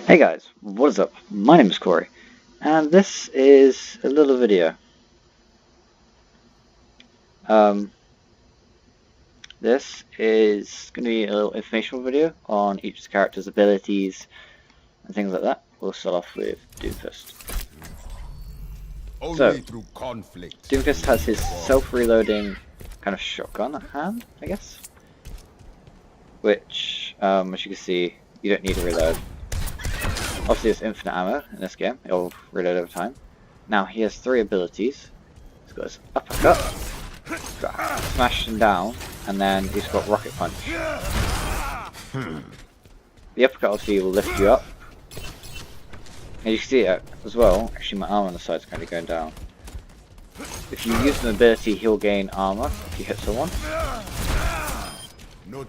Hey guys, what is up? My name is Corey, and this is a little video. This is going to be a little informational video on each character's abilities and things like that. We'll start off with Doomfist. So, Doomfist has his self-reloading kind of shotgun at hand, I guess. Which, as you can see, you don't need to reload. Obviously there's infinite ammo in this game, it'll reload over time. Now he has three abilities. He's got his uppercut, smash him down, and then he's got rocket punch. The uppercut obviously will lift you up. And you can see it as well, actually my arm on the side is kind of going down. If you use an ability he'll gain armor if you hit someone. We're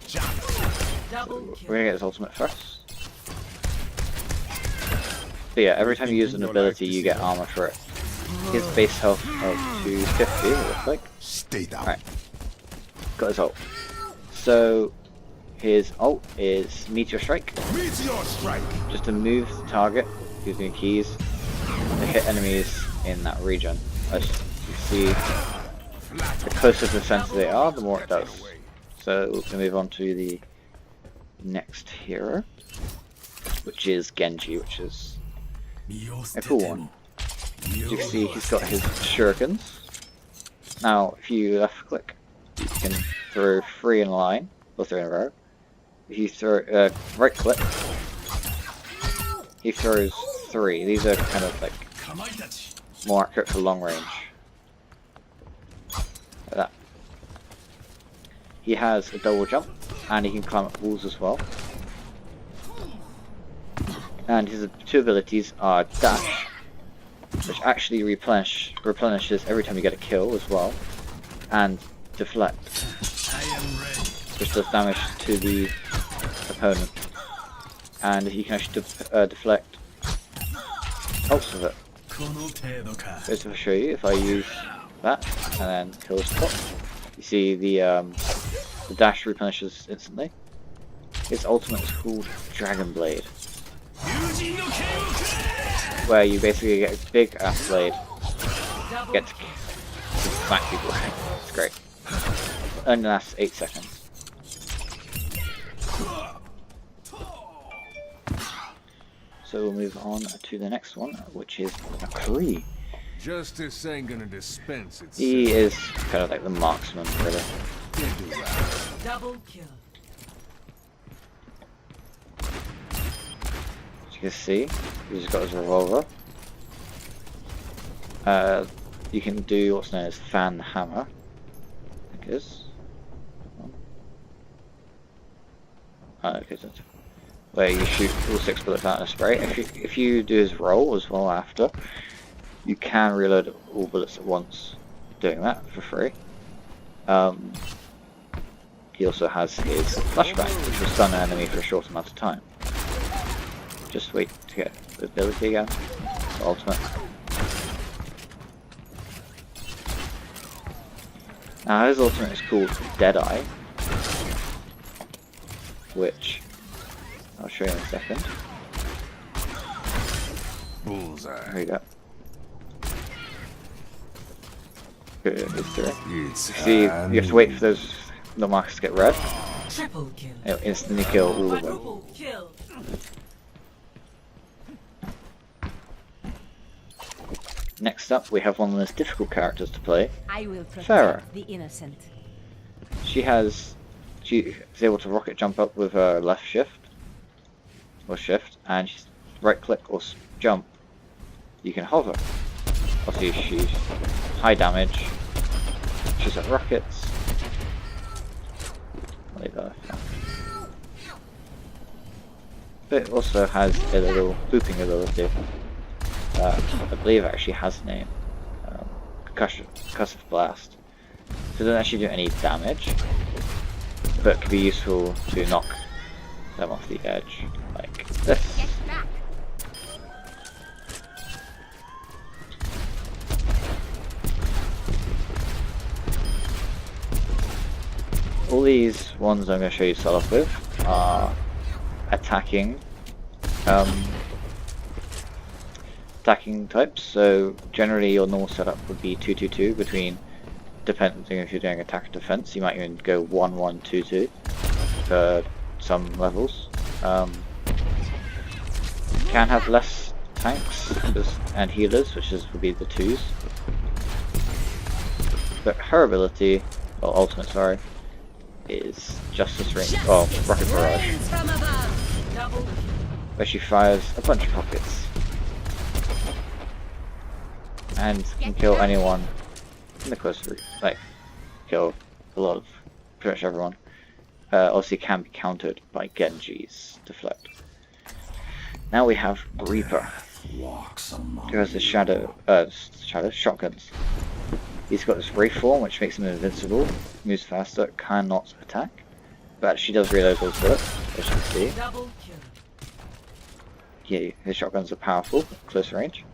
gonna get his ultimate first. So yeah, every time you use an ability you get armor for it. His base health of 250 it looks like. Alright. Got his ult. So his ult is Meteor Strike. Just to move the target using keys to hit enemies in that region. As you see, the closer to the center they are, the more it does. So we're gonna move on to the next hero, which is Genji, which is a cool one. As you can see, he's got his shurikens. Now, if you left click, you can throw 3 in a line, or 3 in a row. If you throw right click, he throws 3. These are kind of like more accurate for long range. Like that. He has a double jump, and he can climb up walls as well. And his two abilities are dash, which actually replenishes every time you get a kill as well, and deflect, which does damage to the opponent. And you can actually deflect ults with it. If I show you, if I use that and then kill his top, you see the dash replenishes instantly. His ultimate is called Dragon Blade, where you basically get a big ass blade, get to smack people. It's great. Only lasts 8 seconds. So we'll move on to the next one, which is McCree. Justice ain't gonna dispense itself. He is kind of like the marksman, really. Double kill. As you can see, he's got his revolver. You can do what's known as fan hammer, I think it is. Okay, so where you shoot all 6 bullets out in a spray. If you do his roll as well after, you can reload all bullets at once doing that for free. He also has his flashbang, which will stun an enemy for a short amount of time. Just wait to get the ability again. The ultimate. Now his ultimate is called Deadeye, which I'll show you in a second. Bullseye. There you go. Good history. See, you have to wait for those the marks to get red. Triple kill. It'll instantly kill all of them. Quadruple kill. Next up, we have one of the most difficult characters to play. I will protect Farah. the innocent. She is able to rocket jump up with her left shift, or shift, and she's right click or jump. You can hover. Obviously, she's high damage. She's at rockets. I'll leave that. But it also has a little looping ability. I believe it actually has a name. Concussive Blast. So it doesn't actually do any damage, but can be useful to knock them off the edge, like this. All these ones I'm going to show you to start off with are attacking attacking types. So generally your normal setup would be 2-2-2 between, depending if you're doing attack and defense. You might even go 1-1-2-2 for some levels. Can have less tanks and healers, which would be the 2s. But her ability, or ultimate, sorry, is Justice Ring, or Rocket Barrage, where she fires a bunch of rockets and can kill anyone in the close range, like kill a lot of, pretty much everyone. Obviously can be countered by Genji's Deflect. Now we have Reaper, who has the shotguns. He's got this Wraith form, which makes him invincible, moves faster, cannot attack, but she does reload those bullets, as you can see. Yeah, his shotguns are powerful, close range.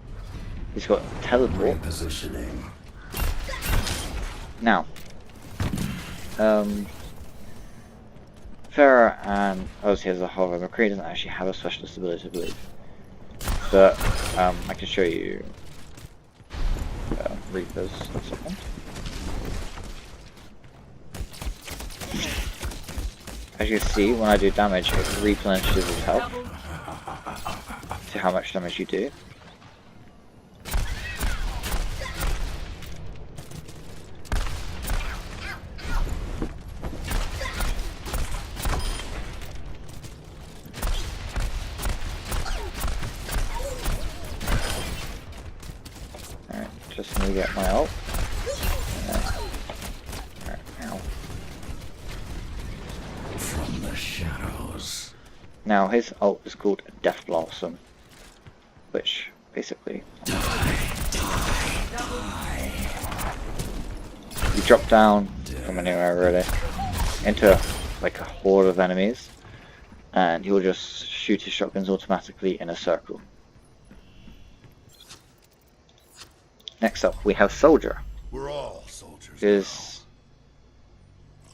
He's got teleport. Now, Farah and obviously as a whole, McCree doesn't actually have a specialist ability, I believe. But I can show you Reapers in a second. As you can see, when I do damage, it replenishes his health to how much damage you do. Just let me get my ult. From the shadows. Now his ult is called Death Blossom, which basically you drop down from anywhere really into like a horde of enemies, and he will just shoot his shotguns automatically in a circle. Next up, we have Soldier. We're all soldiers.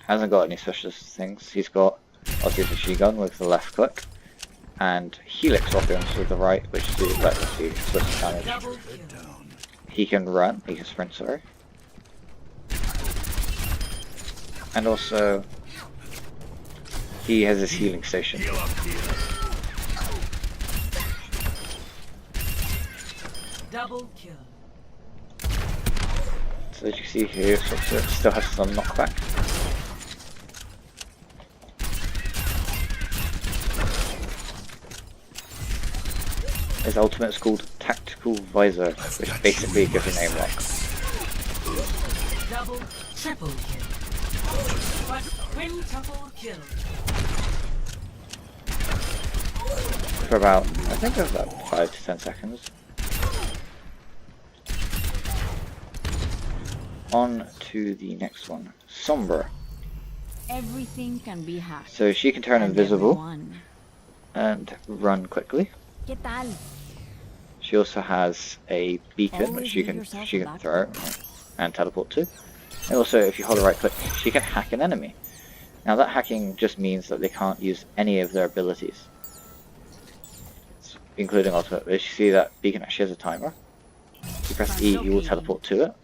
Hasn't got any specialist things. He's got obviously the machine gun with the left click, and Helix weapons with the right, which do explosive damage. He can run. He can sprint. Sorry. And also, he has his healing station. Double kill. So as you see here, it still has some knockback. His ultimate is called Tactical Visor, which basically gives him aim lock. Double, triple kill. Quintuple kill. For about, I think it was about 5 to 10 seconds. On to the next one, Sombra. Everything can be hacked. So she can turn And invisible everyone. and run quickly. ¿Qué tal? She also has a beacon Always which she give can yourself a throw and teleport to. And also, if you hold the right click, she can hack an enemy. Now that hacking just means that they can't use any of their abilities, including ultimate. But you see that beacon actually has a timer. If you press E, you will teleport to it.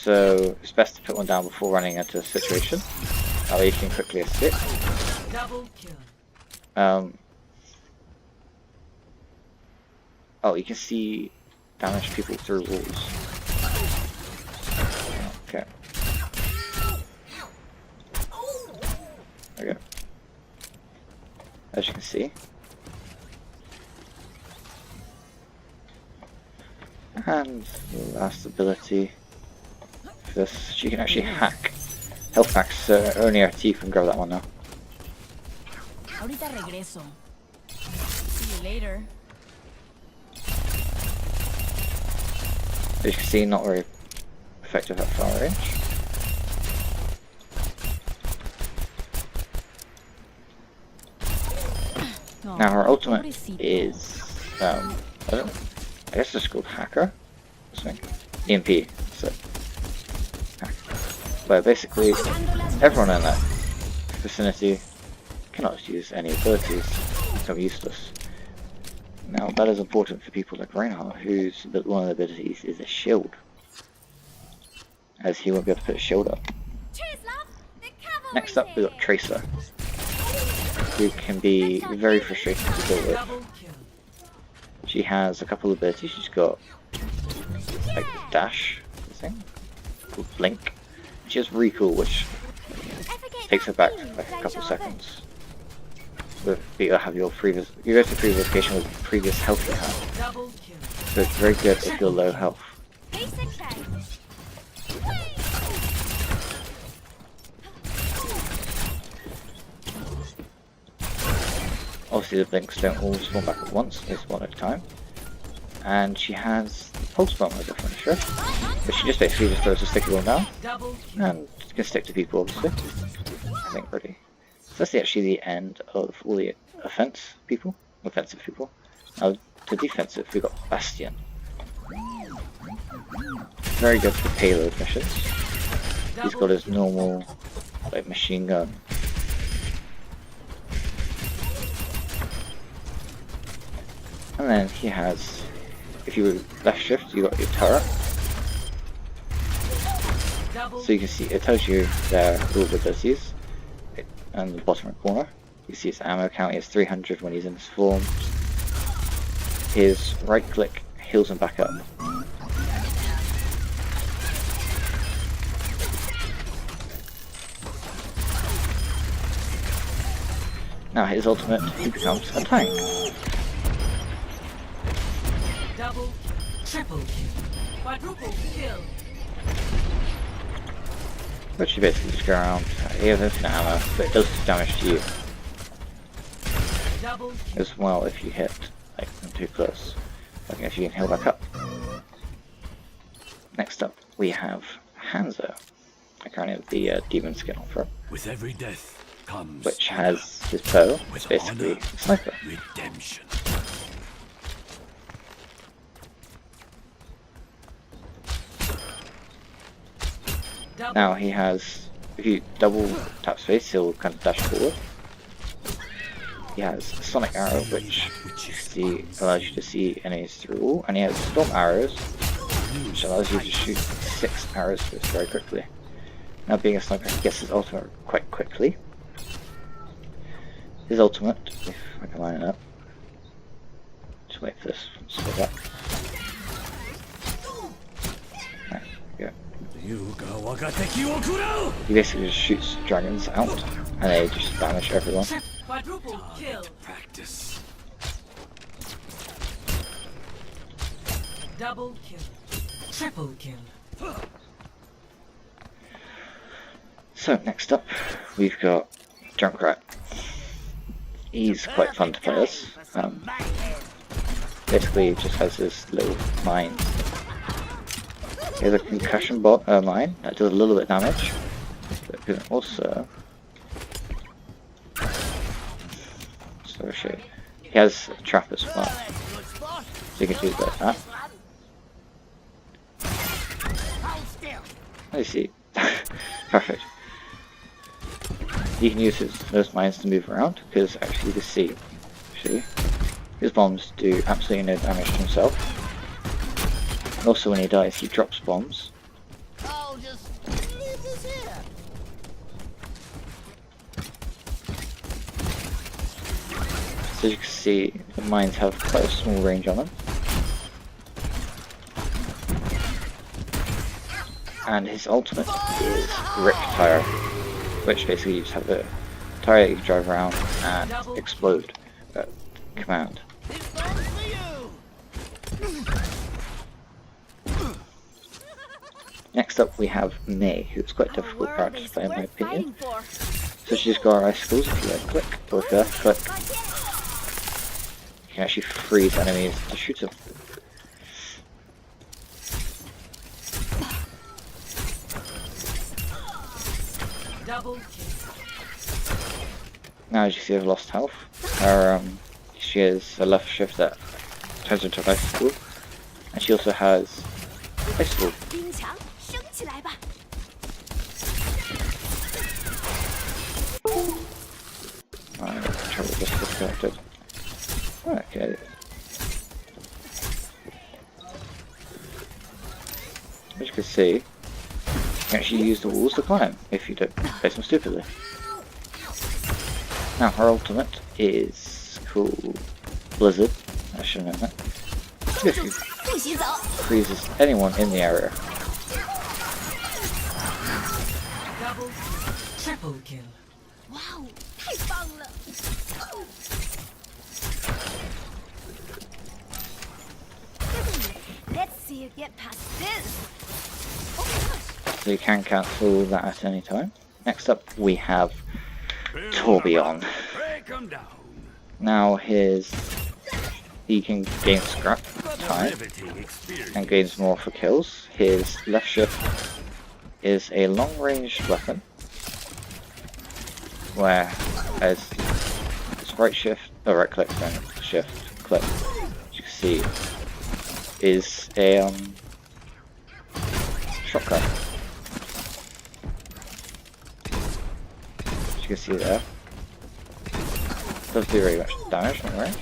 So it's best to put one down before running into a situation. That way you can quickly escape. Double kill. Oh, you can see damage people through walls. Okay. There we go. As you can see. And the last ability for this, she can actually hack health packs, so only her teeth can grab that one now. Ahorita regreso. See you later. As you can see, not very effective at far range. No, Now her ultimate pobrecito. is, I guess it's called Hacker, or something. EMP, so, hack. But basically, everyone in that vicinity cannot use any abilities, become useless. Now that is important for people like Reinhardt, whose one of the abilities is a shield, as he won't be able to put a shield up. Next up we got Tracer, who can be very frustrating to deal with. Double kill. She has a couple of abilities. She's got like the dash thing called Blink. She has Recall, which takes her back like a couple seconds. You have your previous, you go to previous location with previous health you have. Double kill. So it's very good if you're low health. Obviously the blinks don't all spawn back at once, it's one at a time. And she has the pulse bomb as a finisher, but she just basically just throws a sticky ball down, Double kill. and can stick to people obviously. I think really. So that's actually the end of all the offensive people. Now to defensive we got Bastion. Very good for payload missions. He's got his normal like machine gun. And then he has, if you were left shift, you got your turret. So you can see, it tells you there all the abilities. And the bottom right corner, you see his ammo count. He has 300 when he's in this form. His right click heals him back up. Now his ultimate, he becomes a tank. Double kill. Triple kill. Quadruple kill. Which you basically just go around, he has infinite ammo, but it does damage to you Double kill. as well if you hit like them too close. Like if you can heal back up. Next up we have Hanzo. I currently have the demon skin on for it, With every death comes which has his bow, it's basically a sniper. redemption. Double Now he has, if you double tap space, he'll kind of dash forward. He has Sonic Arrow, which allows you to see enemies through all, and he has Storm Arrows, which allows you to shoot 6 arrows very quickly. Now being a sniper, he gets his ultimate quite quickly. His ultimate, if I can line it up, just wait for this to split up. Right, there we go. He basically just shoots dragons out, and they just damage everyone. Quadruple kill. Practice. Double kill. Triple kill. So next up, we've got Junkrat. He's quite fun to play as. Basically, he just has this little mine. He has a concussion mine that does a little bit of damage, but can also. So shit. He has a trap as well, so you can do like that. Let me see. Perfect. You can use those mines to move around, because actually you can see, his bombs do absolutely no damage to himself. And also when he dies, he drops bombs. So as you can see, the mines have quite a small range on them. And his ultimate is Rick Tire, which basically you just have a tire that you can drive around and explode at command. Next up we have Mei, who's quite a difficult character to play in my opinion. So she's got her icicles if you right click, or if you left click, you can actually freeze enemies to shoot them. Double kill. Now as you see I've lost health. Her, she has a left shift that turns into an icicle, and she also has icicle. Trouble just disconnected. Okay. As you can see, you can actually use the walls to climb if you don't place them stupidly. Now her ultimate is called Blizzard. I should know that. Basically freezes anyone in the area. Double, triple kill. Wow, 太棒了 Let's see you get past this. So you can cancel that at any time. Next up we have Tourbillon. Break 'em down. Now he can gain scrap time Riveting experience. and gains more for kills. His left shift is a long range weapon, whereas his right shift, or right click, then shift click, as you can see, is a shotgun. As you can see there, does do very much damage on range.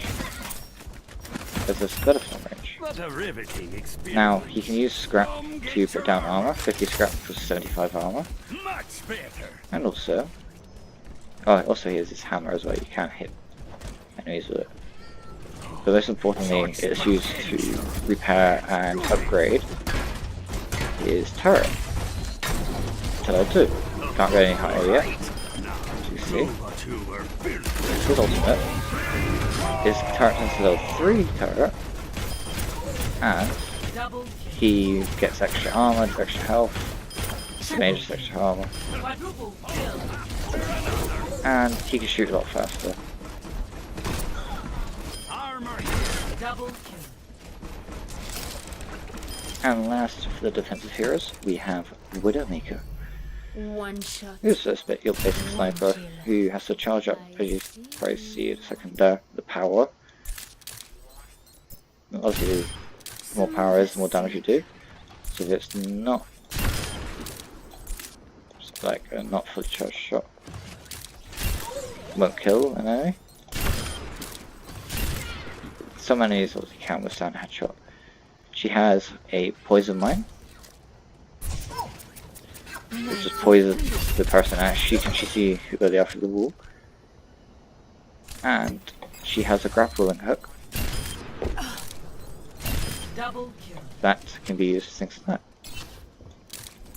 There's this better from range. What a riveting experience. Now he can use scrap to put down armor. 50 scrap for 75 armor, Much better. and also he has his hammer as well. You can hit enemies with it. But most importantly, it's used to repair and upgrade his turret. Turret 2. Can't go any higher yet. As you see, But you were built. his ultimate. His turret is a level 3 turret, and Double kill. he gets extra armor, extra health, range extra armor, Quadruple kill. and he can shoot a lot faster. Armor. Double kill. And last for the defensive heroes, we have Widowmaker, One shot. who's a bit your basic sniper who has to charge up, as you probably see in a second there, the power. Obviously, the more power is, the more damage you do. So if it's not like a not fully charged shot, won't kill an enemy. Some enemies obviously can withstand a headshot. She has a poison mine, which just poisons the person as she can see who they are through the wall. And she has a grappling hook Double kill. that can be used for things like that.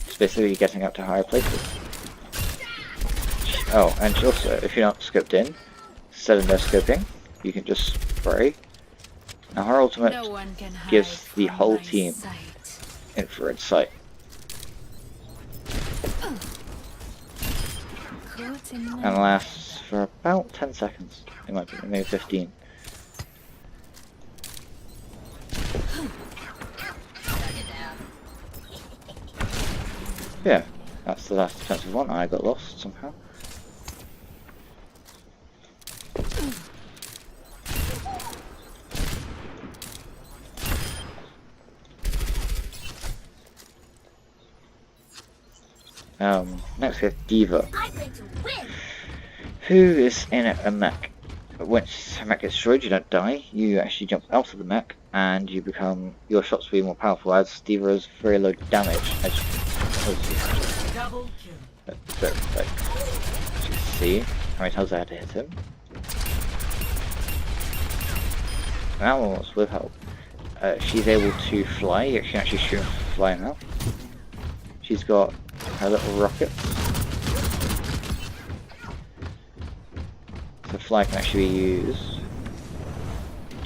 It's basically getting up to higher places. Oh, and she also, if you're not scoped in, instead of no scoping, you can just spray. Now her ultimate No one can hide gives the from whole my team sight. infrared sight. Caught in my And lasts for about 10 seconds. It might be maybe 15. Yeah, that's the last defensive one. I got lost somehow. Next we have Diva, I'm going to win. who is in a mech. Once her mech gets destroyed, you don't die. You actually jump out of the mech, and you become your shots will be more powerful. As Diva has very low damage, as Double kill. so like, as you can see how many times I had to hit him. That one was with help. She's able to fly. You can actually shoot and fly now. She's got her little rockets. So fly can actually be used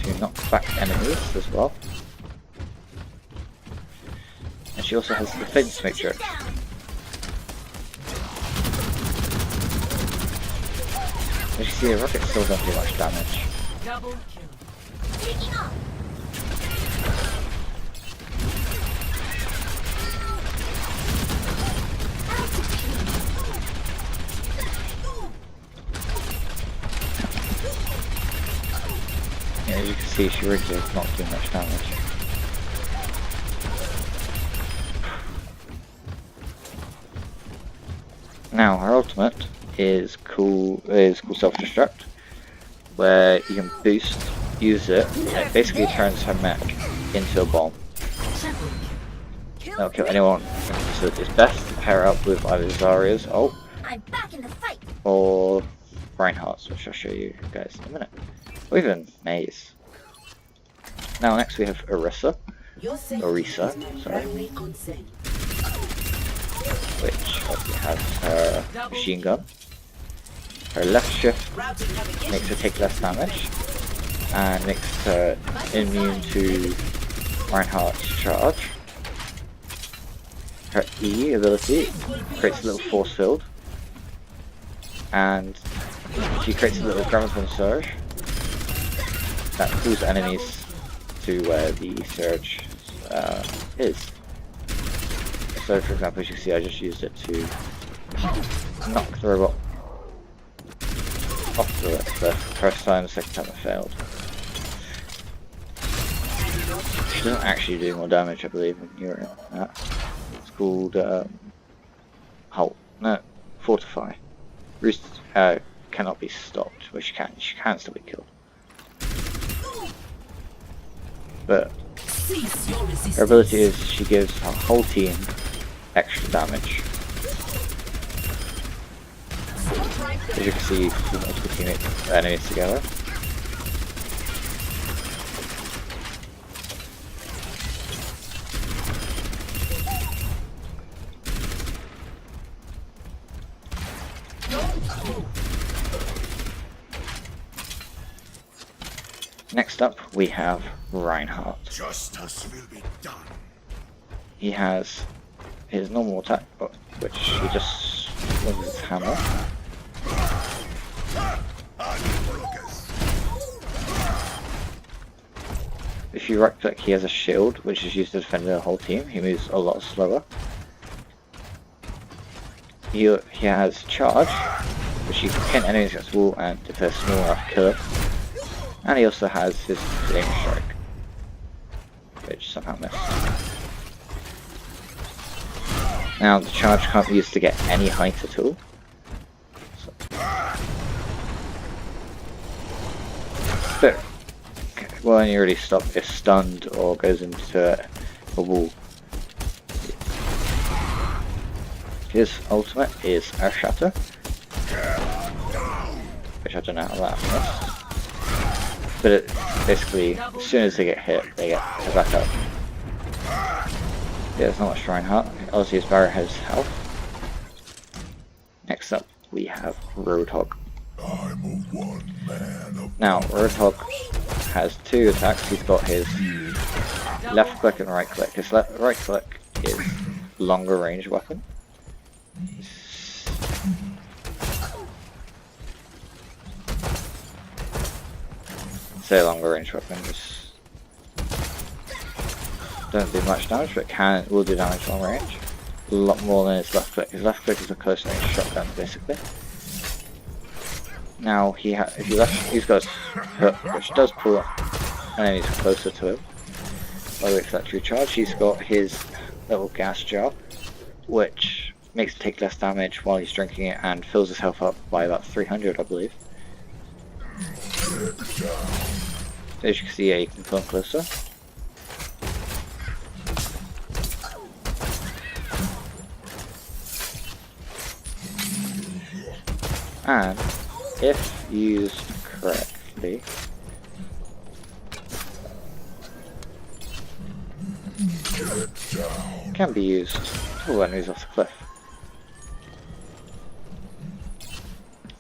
to knock back enemies as well. And she also has the defense matrix. As you see, the rockets still don't do much damage. Double kill. Taking off. Yeah, as you can see, she really does not do much damage. Now, her ultimate is cool. Self-destruct, where you can use it, and it basically turns her mech into a bomb. Triple kill. That'll kill anyone. So it's best to pair up with either Zarya's ult I'm back in the fight. or Reinhardt's, which I'll show you guys in a minute. Or even Maze. Now next we have Orisa, sorry, which obviously has her machine gun. Her left shift makes her take less damage and makes her immune to Reinhardt's charge. Her E ability creates a little force field, and she creates a little graviton surge that pulls enemies to where the surge is. So for example, as you can see, I just used it to knock the robot off the first time, the second time it failed. She doesn't actually do more damage, I believe, when you're in that. It's called Fortify. Roost cannot be stopped, which she can still be killed. But her ability is she gives her whole team extra damage. As you can see, multiple teammates, enemies together. Next up, we have Reinhardt. Justice will be done. He has his normal attack, which he just swings his hammer. If you right click, he has a shield, which is used to defend the whole team. He moves a lot slower. He has charge, which you can pin enemies against the wall, and if they're small enough, kill it. And he also has his aim strike, which somehow missed. Now the charge can't be used to get any height at all. So. But when you already stop, if stunned or goes into a wall. His ultimate is Earth Shatter, which I don't know how that missed. But it basically, as soon as they get hit, they get back up. Yeah, there's not much Reinhardt. Obviously, his barrier has health. Next up, we have Roadhog. Now, Roadhog has two attacks. He's got his left click and right click. His right click is longer range weapon. Say longer range weapon, just don't do much damage, but will do damage long range. A lot more than his left click. His left click is a close range shotgun, basically. Now he's got his hook, which does pull enemies closer to him. By the way, for that true charge, he's got his little gas jar, which makes him take less damage while he's drinking it, and fills his health up by about 300, I believe. As you can see, you can come closer. And if used correctly, can be used to pull enemies off the cliff.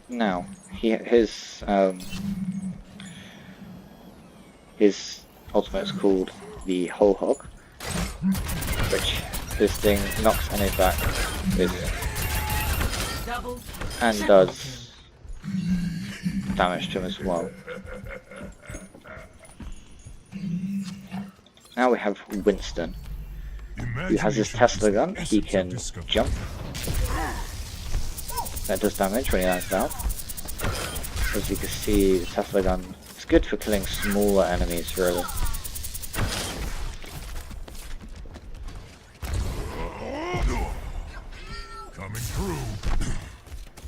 Now, his ultimate is called the Whole Hog, which this thing knocks enemies back and does damage to him as well. Now we have Winston, who has his Tesla gun. He can jump. That does damage when he lands down. As you can see, the Tesla gun is good for killing smaller enemies, really. Coming through.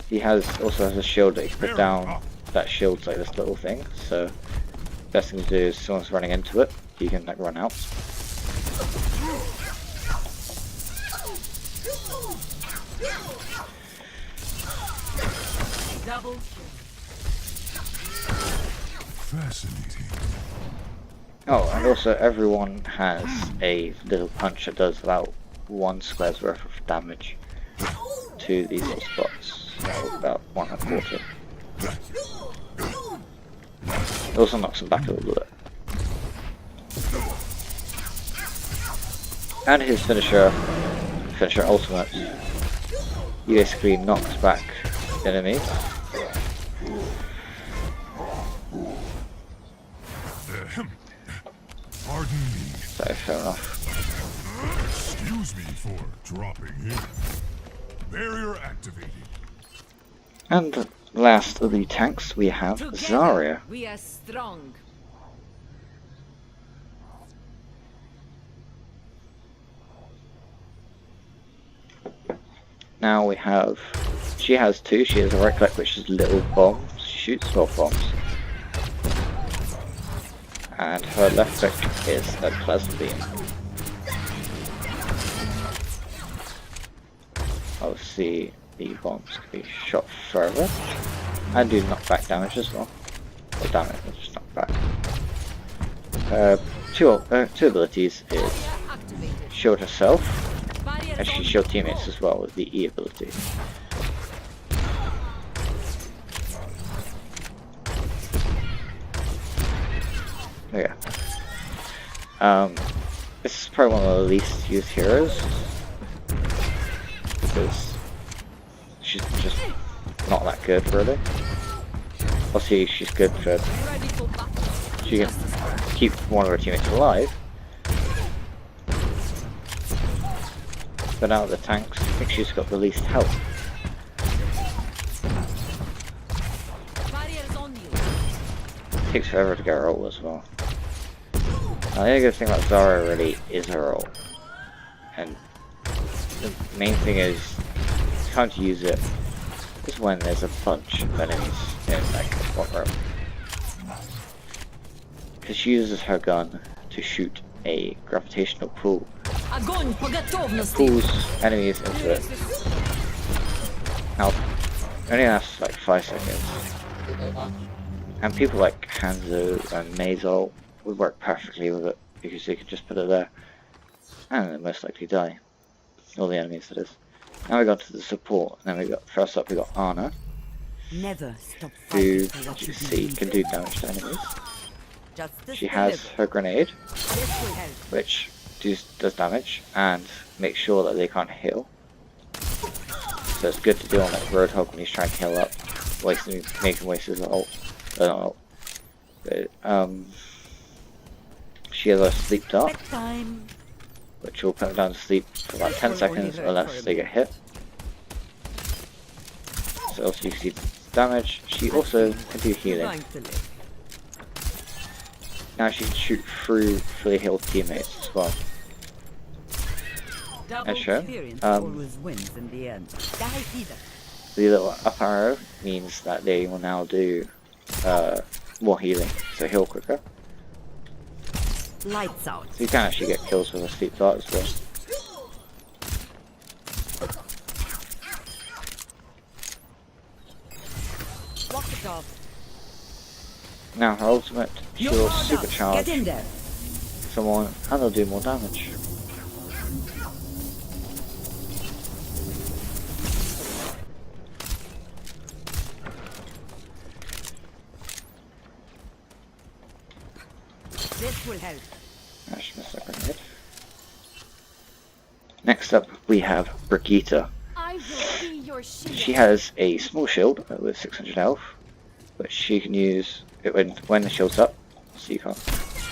He also has a shield that you can put down. That shield's like this little thing, so best thing to do is, if someone's running into it, you can like run out. Double kill. Fascinating. Oh, and also everyone has a little punch that does about 1 square's worth of damage to these little spots. So about 1.25. It also knocks them back a little bit. And his finisher ultimate, he basically knocks back enemies. Pardon me. So fair enough. Excuse me for dropping in. Barrier activated. And last of the tanks we have Zarya. We are strong. Now we have, she has 2, she has a right click which is little bombs, she shoots small bombs. And her left click is a plasma beam. Obviously the bombs can be shot further and do knockback damage as well. Or damage, not just knockback. Two abilities is shield herself, and she can shield teammates as well with the E ability. Yeah. This is probably one of the least used heroes because she's just not that good really. Obviously she's good for, she can keep one of her teammates alive. But out of the tanks, I think she's got the least health. Takes forever to get her ult as well. Now, the only good thing about Zarya really is her ult. And the main thing is, time to use it is when there's a bunch of enemies in like one room. Because she uses her gun to shoot a gravitational pull. It pulls enemies into it. Now, it only lasts like 5 seconds. And people like Hanzo and Maisel would work perfectly with it because they could just put it there and they'll most likely die. All the enemies, that is. Now we got to the support, and then we got, first up we got Ana, Never stop who, fighting for what as you you see, believe can in. do damage to enemies. Justice She has delivered. her grenade, This will help. which does damage and makes sure that they can't heal. So it's good to do on like Roadhog when he's trying to heal up, making waste his ult. Not ult. But, she has a sleep dart, Bedtime. which will put them down to sleep for about 10 seconds unless they get hit. So also you can see damage. She also can do healing. Going to live. Now she can shoot through fully healed teammates as well. Double Sure. Experience always wins in the end. Die either. The little up arrow means that they will now do more healing, so heal quicker. Lights out. So you can actually get kills with a sleep dart as well. Walk it off. Now her ultimate, she will supercharge Get in there. someone and they'll do more damage. This will help. I should miss that grenade. Next up we have Brigitte. I will be your shield. She has a small shield with 600 health, but she can use it when the shield's up, so you can't.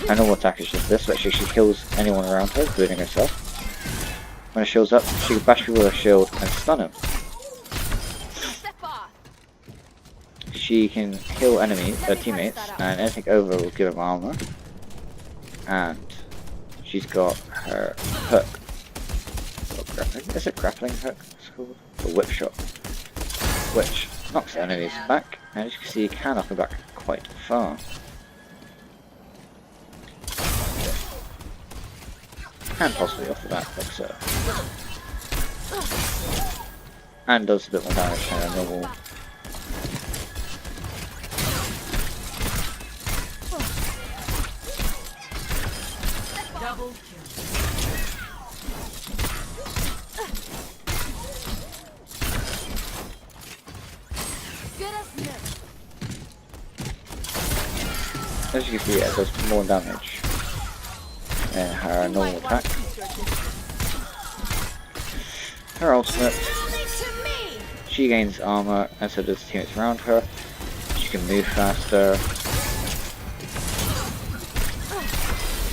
Her normal attack is just this, but she kills anyone around her, including herself. When the shield's up, she can bash people with her shield and stun him. Step off. She can heal teammates, and anything over will give them armor. And she's got her hook. Is it grappling hook? It's called a whip shot, which knocks enemies back, and as you can see, you can knock them back quite far. And possibly off the back, like so. And does a bit more damage than a normal. Double kill. Good as new. As you can see, it does more damage than her normal attack. Her ultimate, Only to me. she gains armor, and so does teammates around her. She can move faster.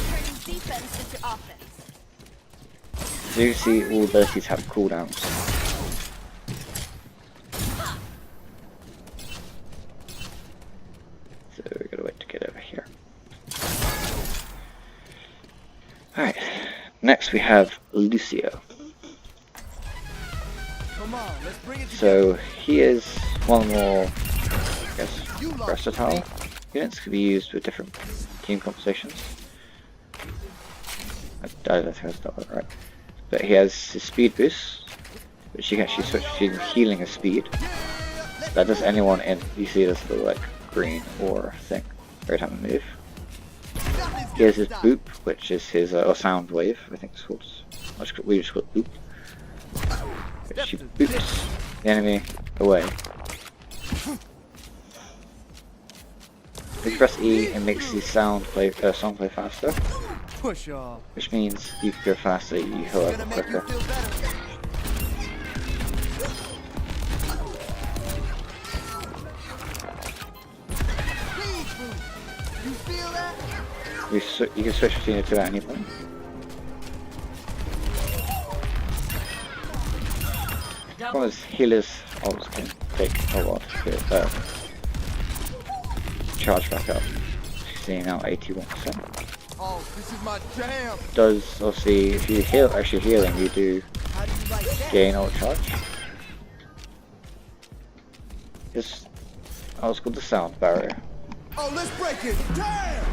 Turning defense into offense. So you can see all abilities have cooldowns. So we're gonna wait to get over here. Alright, next we have Lucio. So he is one of the more, I guess, versatile units. Can be used with different team compositions. I don't think I start that right. But he has his speed boost, which you can actually switch between healing and speed. That does anyone in, you see this little like green aura thing every time I move. He has his boop, which is his or sound wave, I think it's called. We just call it boop. Which she boops the enemy away. If you press E, it makes the song play faster. Push off. Which means you go faster, you heal up quicker. You feel that? You can switch between the two at any point. One is healers ults can take a while to charge back up. See now 81%. Oh, this is my jam. Does obviously if you heal actually healing you do How do you like that? gain ult charge. It's called the sound barrier, Oh, let's break it. Damn.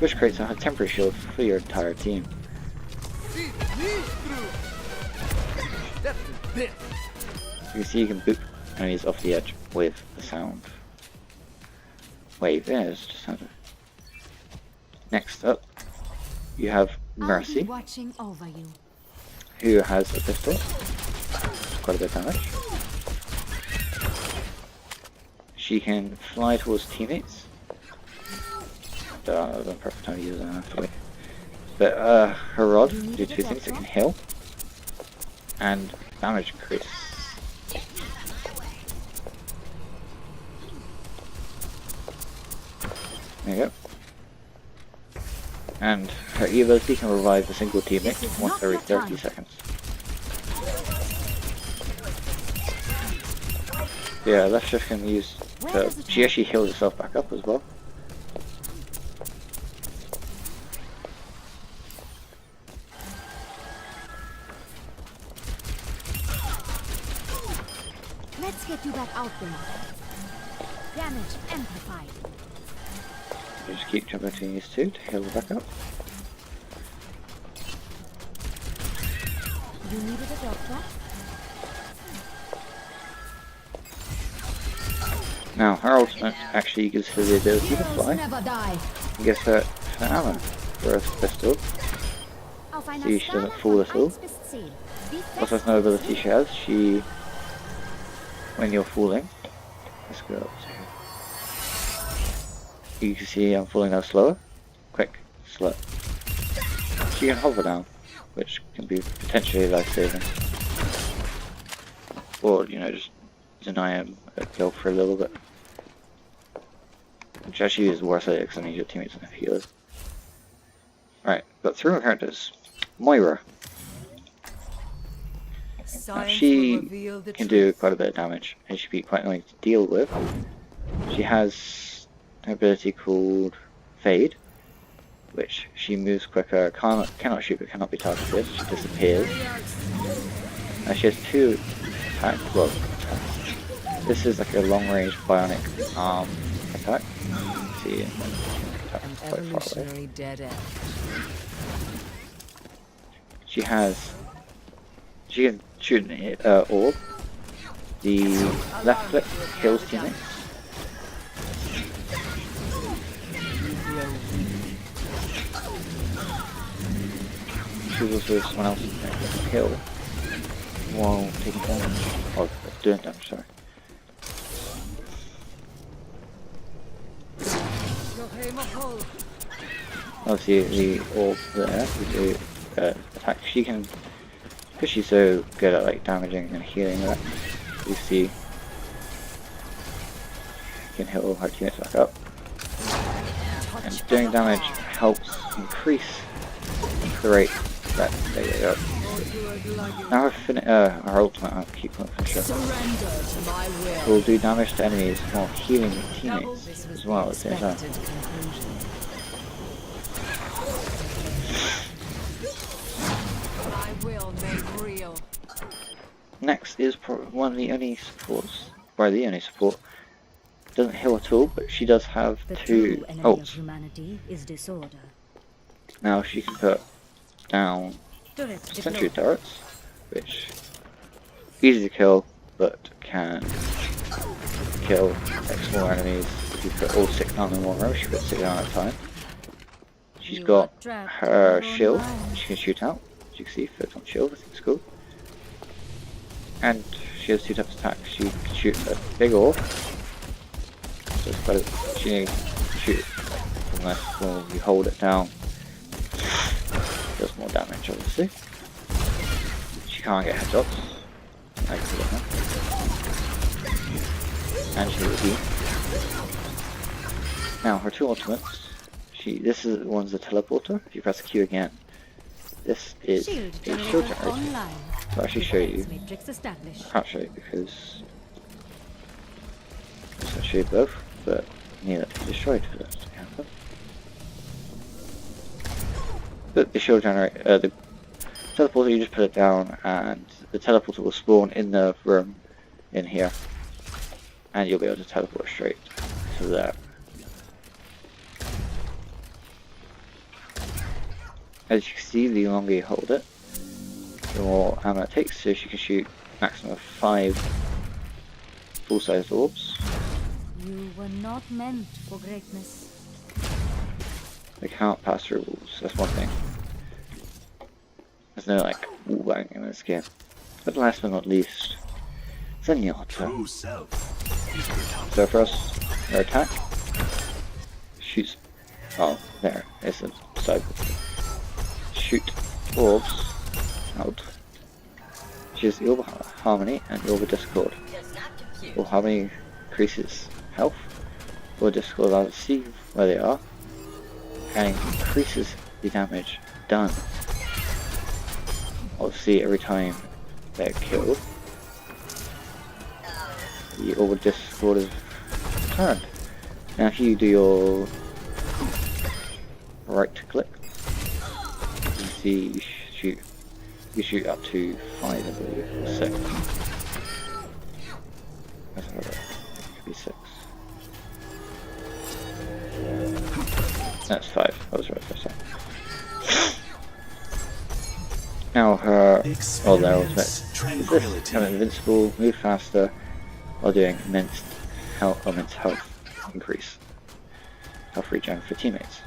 which creates a temporary shield for your entire team. See, knees through. That's the bit. You can see you can boop enemies off the edge with the sound wave. Yeah, it's just sound. Next up, you have Mercy, Watching over you. who has a pistol, quite a bit of damage. She can fly towards teammates. The perfect time to use it actually. But her rod do two things: it can heal and damage increase. There you go. And her E ability can revive a single teammate once every 30 seconds. Yeah, left shift can be used to, she actually heals herself back up as well. Let's get you back out there. Damage amplified. You just keep jumping between these two to heal her back up. You needed a doctor? Now, her ultimate actually gives her the ability to fly. Never die. It gives her ammo for her pistol. Auf einer See, she doesn't Skala fall von at all. 1 bis 10. Wie Also, there's no ability she has. She, when you're falling, let's go up to here. You can see I'm falling now slower. Quick, slow. She can hover down, which can be potentially life-saving. Or, you know, just deny him a kill for a little bit. Which actually is worth it because I need your teammates to have healers. Alright, got 3 more characters. Moira. Now, Science she will reveal the can truth. do quite a bit of damage, and she can be quite annoying to deal with. She has an ability called Fade, which she moves quicker, cannot shoot but cannot be targeted, she disappears. And she has 2 attacks, well, attacks. This is like a long range bionic arm attack. See, and then attack An quite far away. evolutionary dead end. She can shoot an orb, The left click kills teammates. Choose also someone else to kill while taking damage. Oh, doing damage, sorry. Obviously the orb there, we do attack. She can, because she's so good at like damaging and healing that, you see, you can heal her teammates back up. And doing damage helps increase the rate that they go. Now our ultimate, I'll keep finisher, will do damage to enemies while healing teammates as well at the same time. Next is one of the only supports, or the only support, doesn't heal at all, but she does have two ults. Humanity is disorder. Now she can put down sentry turrets, which easy to kill, but can kill like small enemies. If you put all 6 down in one row, she puts 6 down at a time. She's got her shield, she can shoot out, as you can see, photon shield, I think it's cool. And she has 2 types of attacks. She can shoot a big orb, so it's better, she can shoot from left when you hold it down. Does more damage, obviously. She can't get headshots. I can get her. And she will heal. Now her 2 ultimates. This is one's the teleporter. If you press Q again, this is a shield generator. I'll actually show you. I can't show you because I'll show you both, but neither is destroyed for that to happen. But the shield generator, the teleporter, you just put it down, and the teleporter will spawn in the room in here, and you'll be able to teleport straight to there. As you can see, the longer you hold it, the more ammo it takes, so she can shoot maximum of 5 full-sized orbs. You were not meant for greatness. They can't pass through walls, that's one thing. There's no like wall bang in this game. But last but not least, Zenyatta. So first, her attack shoots. Oh, there, it's a side. Shoot orbs out. She has the Orb Harmony and the Orb of Discord. Orb Harmony increases health. Orb of Discord allows us to see where they are and increases the damage done. Obviously, every time they're killed, the Orb of Discord is returned. Now, if you do your right click, you see you shoot up to 5, I believe, or 6. Let's have a look. It could be 6. That's 5. I was right for a second. Now her, well, their ultimate is this: become invincible, move faster, while doing immense health increase, health regen for teammates.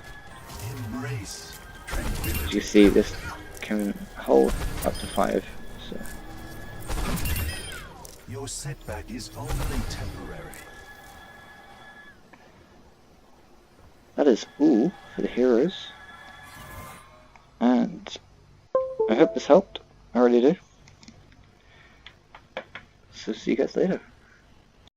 As you see, this can hold up to 5. So your setback is only temporary. that is all for the heroes, and I hope this helped. I really do. So see you guys later.